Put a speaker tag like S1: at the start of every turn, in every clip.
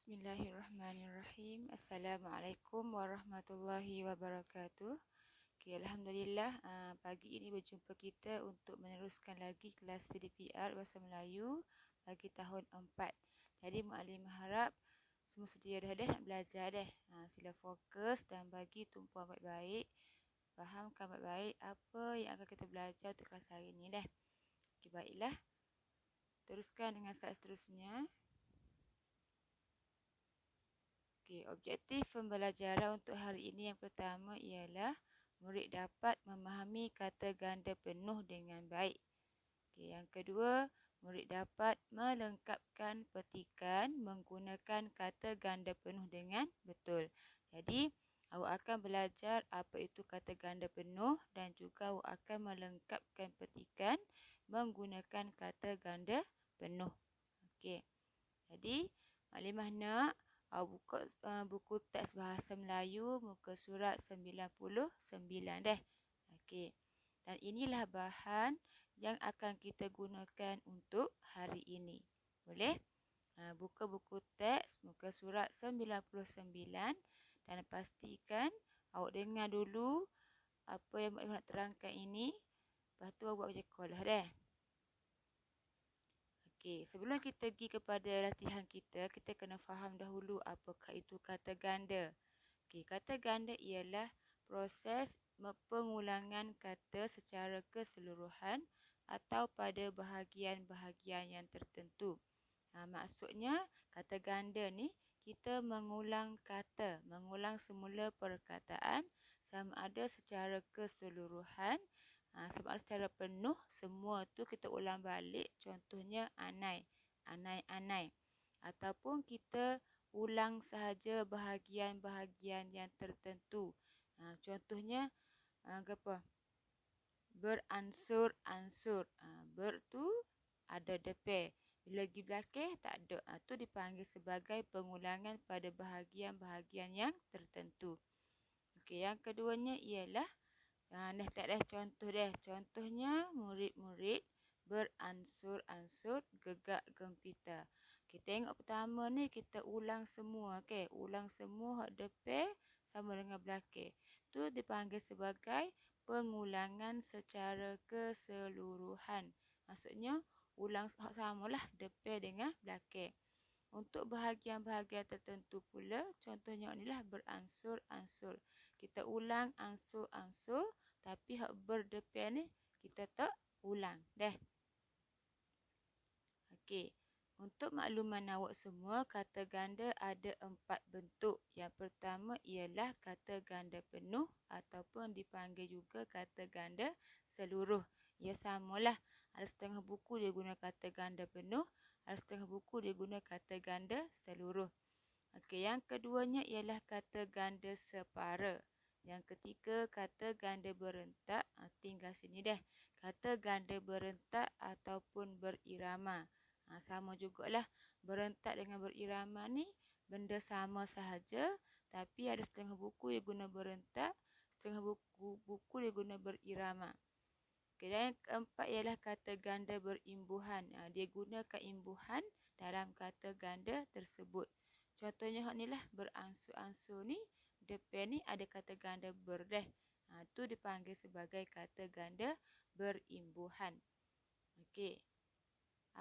S1: Bismillahirrahmanirrahim. Assalamualaikum warahmatullahi wabarakatuh. Okay, Alhamdulillah, pagi ini berjumpa kita untuk meneruskan lagi kelas PDPR Bahasa Melayu bagi tahun 4. Jadi Maklimah harap semua sedia dah nak belajar dah. Sila fokus dan bagi tumpuan baik-baik. Fahamkan baik-baik apa yang akan kita belajar untuk kelas hari ini dah. Okay, baiklah. Teruskan dengan slide seterusnya. Okey, objektif pembelajaran untuk hari ini yang pertama ialah murid dapat memahami kata ganda penuh dengan baik. Okey, yang kedua, murid dapat melengkapkan petikan menggunakan kata ganda penuh dengan betul. Jadi, awak akan belajar apa itu kata ganda penuh dan juga awak akan melengkapkan petikan menggunakan kata ganda penuh. Okey. Jadi, Maklimah nak buka buku teks Bahasa Melayu muka surat 99 dah. Okey. Dan inilah bahan yang akan kita gunakan untuk hari ini. Boleh? Buka buku teks muka surat 99 dan pastikan awak dengar dulu apa yang Maklimah nak terangkan ini. Lepas tu awak buat macam sekolah dah. Okey, sebelum kita pergi kepada latihan kita kena faham dahulu apakah itu kata ganda. Okey, kata ganda ialah proses pengulangan kata secara keseluruhan atau pada bahagian-bahagian yang tertentu. Maksudnya, kata ganda ni kita mengulang kata, mengulang semula perkataan sama ada secara keseluruhan, sama ada secara penuh, semua tu kita ulang balik. Contohnya anai, anai-anai. Ataupun kita ulang sahaja bahagian-bahagian yang tertentu. Contohnya apa? Beransur-ansur. Ber tu ada depan. Bila pergi belakang tak ada. Tu dipanggil sebagai pengulangan pada bahagian-bahagian yang tertentu. Okey, yang keduanya ialah dah tak dah contoh dah. Contohnya murid-murid beransur-ansur gegak gempita. Kita tengok pertama ni kita ulang semua. Okay? Ulang semua hak depan sama dengan belakang. Tu dipanggil sebagai pengulangan secara keseluruhan. Maksudnya ulang hak samalah depan dengan belakang. Untuk bahagian-bahagian tertentu pula, contohnya inilah beransur-ansur. Kita ulang ansur-ansur, tapi hak berdepan ni kita tak ulang. Dah. Okey. Untuk makluman awak semua, kata ganda ada 4 bentuk. Yang pertama ialah kata ganda penuh ataupun dipanggil juga kata ganda seluruh. Ya samalah. Ada setengah buku dia guna kata ganda penuh, ada setengah buku dia guna kata ganda seluruh. Okey, yang keduanya ialah kata ganda separa. Yang ketiga, kata ganda berentak. Tinggal sini dah. Kata ganda berentak ataupun berirama. Sama jugalah. Berentak dengan berirama ni benda sama sahaja. Tapi ada setengah buku yang guna berentak, setengah buku dia guna berirama. Okay, dan yang keempat ialah kata ganda berimbuhan. Dia gunakan imbuhan dalam kata ganda tersebut. Contohnya hak ni lah, beransur-ansur ni, depan ni ada kata ganda ber dah. Tu dipanggil sebagai kata ganda berimbuhan. Okey.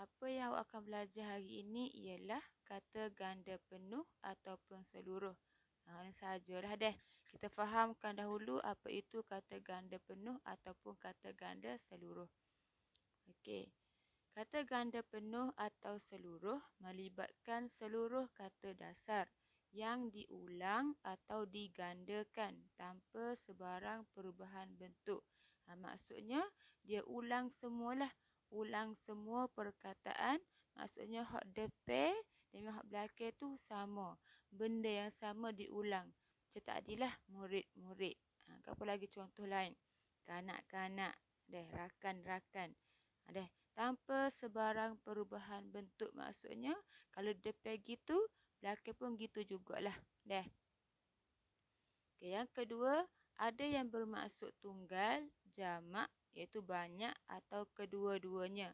S1: Apa yang awak akan belajar hari ini ialah kata ganda penuh ataupun seluruh. Ini sahajalah dah. Kita fahamkan dahulu apa itu kata ganda penuh ataupun kata ganda seluruh. Okey. Kata ganda penuh atau seluruh melibatkan seluruh kata dasar yang diulang atau digandakan tanpa sebarang perubahan bentuk. Maksudnya dia ulang semualah. Ulang semua perkataan. Maksudnya hak depan dengan hak belakang tu sama. Benda yang sama diulang. Macam tadilah murid-murid. Apa lagi contoh lain? Kanak-kanak. Rakan-rakan. Tanpa sebarang perubahan bentuk. Maksudnya kalau depan gitu, belakang pun gitu jugalah. Dah. Okay, yang kedua, ada yang bermaksud tunggal, jamak, iaitu banyak atau kedua-duanya.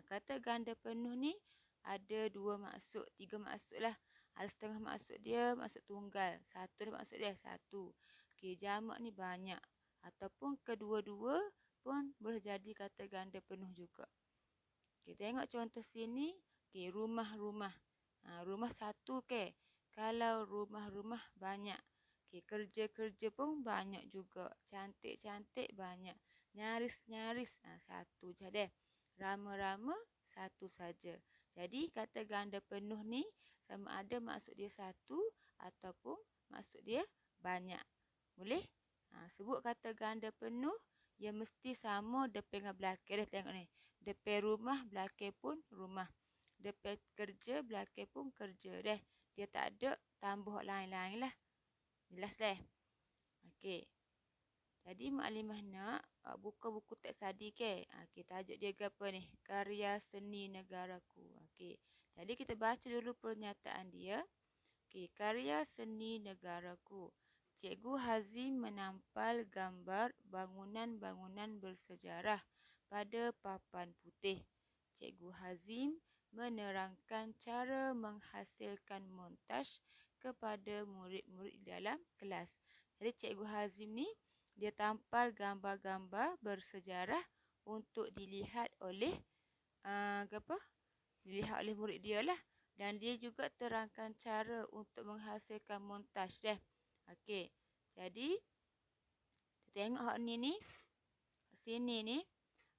S1: Kata ganda penuh ni ada 2 maksud, 3 maksud lah. Ada setengah maksud dia maksud tunggal. Satu dah maksud dia satu. Okey, jamak ni banyak. Ataupun kedua-dua pun boleh jadi kata ganda penuh juga. Okey, tengok contoh sini. Okey, rumah-rumah. Rumah satu ke. Kalau rumah-rumah banyak. Okey, kerja-kerja pun banyak juga. Cantik-cantik banyak. Nyaris-nyaris satu je deh. Rama-rama satu saja. Jadi kata ganda penuh ni sama ada maksud dia satu ataupun maksud dia banyak. Boleh? Sebut kata ganda penuh, ia mesti sama depan dengan belakang. Dah tengok ni. Depan rumah, belakang pun rumah. Depan kerja, belakang pun kerja. Dah. Dia tak ada tambah lain-lain lah. Jelas dah? Okey. Jadi maklimah nak buka buku teks tadi ke? Okey, tajuk dia ke apa ni? Karya seni negaraku. Okey. Jadi kita baca dulu pernyataan dia. Okey, karya seni negaraku. Cikgu Hazim menampal gambar bangunan-bangunan bersejarah pada papan putih. Cikgu Hazim menerangkan cara menghasilkan montaj kepada murid-murid dalam kelas. Jadi Cikgu Hazim ni dia tampal gambar-gambar bersejarah untuk dilihat oleh dilihat oleh murid dia lah. Dan dia juga terangkan cara untuk menghasilkan montaj dah. Okey. Jadi tengok hak ni. Sini ni.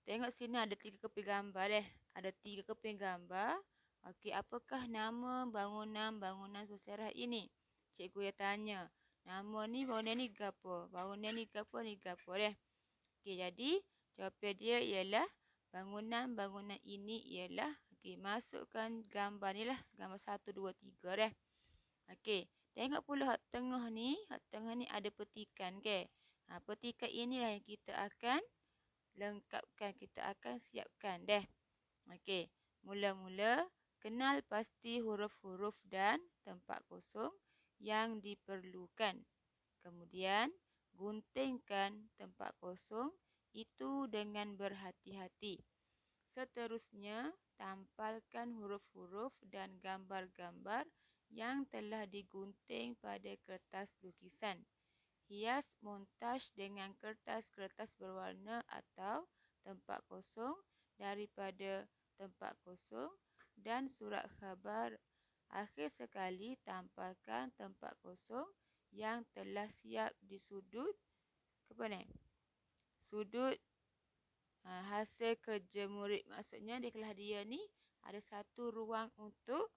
S1: Tengok sini ada 3 keping gambar dah. Ada 3 keping gambar. Okey, apakah nama bangunan-bangunan bersejarah ini? Cikgu yang tanya. Nama ni bangunan ni gapo? Bangunan ni gapo ni gapo dah. Okey, jadi jawapan dia ialah bangunan-bangunan ini ialah masukkan gambar ni lah. Gambar 1, 2, 3 dah. Okey. Tengok pula hak tengah ni. Hak tengah ni ada petikan ke? Petikan inilah yang kita akan lengkapkan. Kita akan siapkan dah. Okey. Mula-mula kenal pasti huruf-huruf dan tempat kosong yang diperlukan. Kemudian guntingkan tempat kosong itu dengan berhati-hati. Seterusnya, tampalkan huruf-huruf dan gambar-gambar yang telah digunting pada kertas lukisan. Hias montaj dengan kertas-kertas berwarna atau tempat kosong daripada tempat kosong dan surat khabar. Akhir sekali, tampalkan tempat kosong yang telah siap di sudut sudut hasil kerja murid. Maksudnya di kelas dia ni ada satu ruang untuk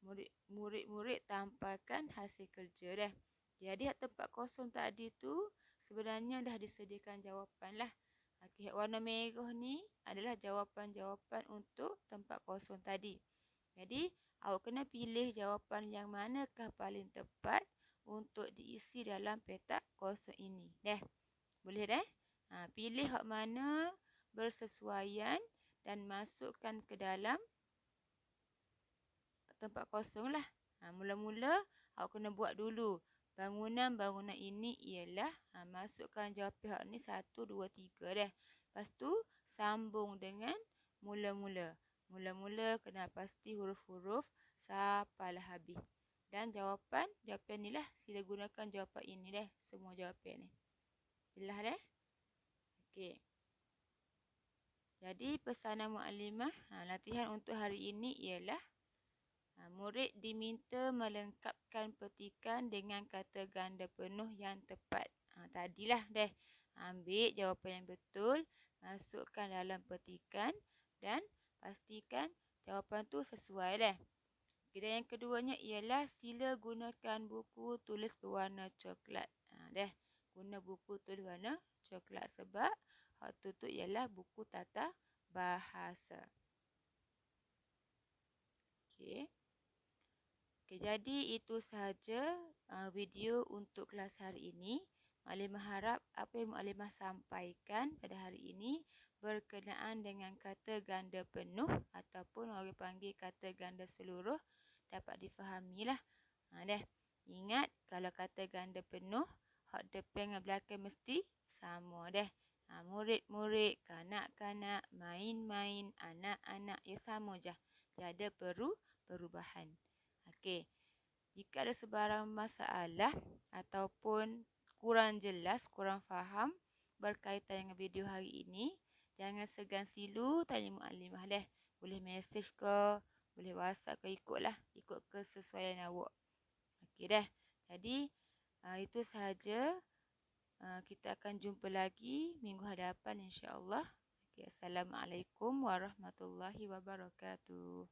S1: murid-murid tampalkan hasil kerja dah. Jadi tempat kosong tadi tu sebenarnya dah disediakan jawapan lah. Okey, warna merah ni adalah jawapan-jawapan untuk tempat kosong tadi. Jadi awak kena pilih jawapan yang manakah paling tepat untuk diisi dalam petak kosong ini. Dah. Boleh dah? Pilih hak mana bersesuaian dan masukkan ke dalam tempat kosong lah. Mula-mula awak kena buat dulu. Bangunan-bangunan ini ialah masukkan jawapan hak ni 1, 2, 3 dah. Lepas tu sambung dengan mula-mula. Mula-mula kena pasti huruf-huruf sampailah habis. Dan jawapan ni lah. Sila gunakan jawapan ini dah. Semua jawapan ni. Jelas dah? Okey. Jadi pesanan mukadimah latihan untuk hari ini ialah murid diminta melengkapkan petikan dengan kata ganda penuh yang tepat. Tadilah dah. Ambil jawapan yang betul, masukkan dalam petikan dan pastikan jawapan tu sesuai dah. Dan yang keduanya ialah sila gunakan buku tulis berwarna coklat. Dah. Guna buku tulis warna coklat sebab hak tu ialah buku tata bahasa. Okey. Okey, jadi itu sahaja video untuk kelas hari ini. Maklimah harap apa yang maklimah sampaikan pada hari ini berkenaan dengan kata ganda penuh ataupun orang panggil kata ganda seluruh dapat difahamilah. Dah. Ingat kalau kata ganda penuh, hak depan dengan belakang mesti sama dah. Murid-murid, kanak-kanak, main-main, anak-anak, sama je. Tiada perubahan. Okey. Jika ada sebarang masalah ataupun kurang jelas, kurang faham berkaitan dengan video hari ini, jangan segan silu tanya mukadimah deh. Boleh mesej ke, boleh WhatsApp ke, ikutlah. Ikut kesesuaian awak. Okey dah. Jadi, itu sahaja. Kita akan jumpa lagi minggu hadapan insya-Allah. Okay, Assalamualaikum warahmatullahi wabarakatuh.